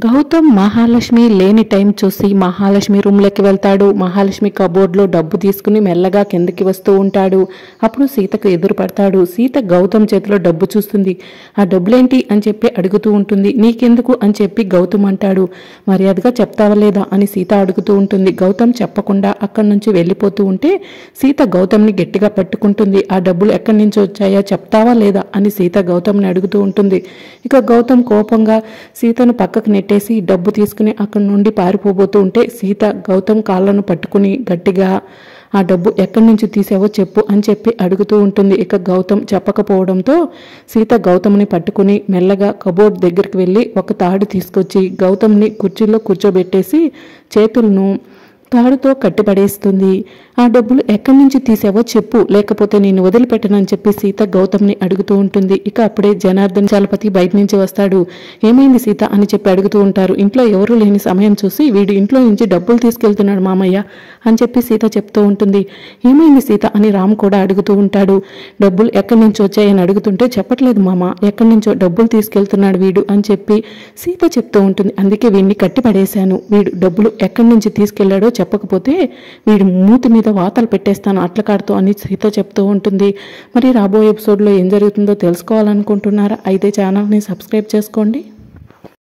గౌతమ్ మహాలక్ష్మి లేని టైం చూసి మహాలక్ష్మి రూమ్లోకి వెళ్తాడు. మహాలక్ష్మి కబోర్డ్లో డబ్బు తీసుకుని మెల్లగా కిందకి వస్తూ ఉంటాడు. అప్పుడు సీతకు ఎదురు పడతాడు. సీత గౌతమ్ చేతిలో డబ్బు చూస్తుంది. ఆ డబ్బులేంటి అని చెప్పి అడుగుతూ ఉంటుంది. నీకెందుకు అని చెప్పి గౌతమ్ అంటాడు. మర్యాదగా చెప్తావా లేదా అని సీత అడుగుతూ ఉంటుంది. గౌతమ్ చెప్పకుండా అక్కడి నుంచి వెళ్ళిపోతూ ఉంటే సీత గౌతమ్ని గట్టిగా పట్టుకుంటుంది. ఆ డబ్బులు ఎక్కడి నుంచి వచ్చాయో చెప్తావా లేదా అని సీత గౌతమ్ని అడుగుతూ ఉంటుంది. ఇక గౌతమ్ కోపంగా సీతను పక్కకు నెట్టేసి డబ్బు తీసుకుని అక్కడి నుండి పారిపోబోతూ ఉంటే సీత గౌతమ్ కాళ్ళను పట్టుకుని గట్టిగా ఆ డబ్బు ఎక్కడి నుంచి తీసావో చెప్పు అని చెప్పి అడుగుతూ ఉంటుంది. ఇక గౌతమ్ చెప్పకపోవడంతో సీత గౌతమ్ని పట్టుకుని మెల్లగా కబోర్డ్ దగ్గరికి వెళ్ళి ఒక తాడు తీసుకొచ్చి గౌతమ్ని కుర్చీలో కూర్చోబెట్టేసి చేతులను తాడుతో కట్టిపడేస్తుంది. ఆ డబ్బులు ఎక్కడి నుంచి తీసావో చెప్పు, లేకపోతే నేను వదిలిపెట్టనని చెప్పి సీత గౌతమ్ని అడుగుతూ ఉంటుంది. ఇక అప్పుడే జనార్దన్ చలపతి బయట నుంచి వస్తాడు. ఏమైంది సీత అని చెప్పి అడుగుతూ ఉంటారు. ఇంట్లో ఎవరూ లేని సమయం చూసి వీడు ఇంట్లో నుంచి డబ్బులు తీసుకెళ్తున్నాడు మామయ్య అని చెప్పి సీత చెప్తూ ఉంటుంది. ఏమైంది సీత అని రామ్ కూడా అడుగుతూ ఉంటాడు. డబ్బులు ఎక్కడి నుంచి వచ్చాయని అడుగుతుంటే చెప్పట్లేదు మామ, ఎక్కడి నుంచో డబ్బులు తీసుకెళ్తున్నాడు వీడు అని చెప్పి సీత చెప్తూ ఉంటుంది. అందుకే వీడిని కట్టి పడేశాను. వీడు డబ్బులు ఎక్కడి నుంచి తీసుకెళ్లాడో చెప్పకపోతే వీడి మూతి మీద వాతలు పెట్టేస్తాను అట్లకాడుతో అని సీత చెప్తూ ఉంటుంది. మరి రాబోయే ఎపిసోడ్లో ఏం జరుగుతుందో తెలుసుకోవాలనుకుంటున్నారా? అయితే ఛానల్ని సబ్స్క్రైబ్ చేసుకోండి.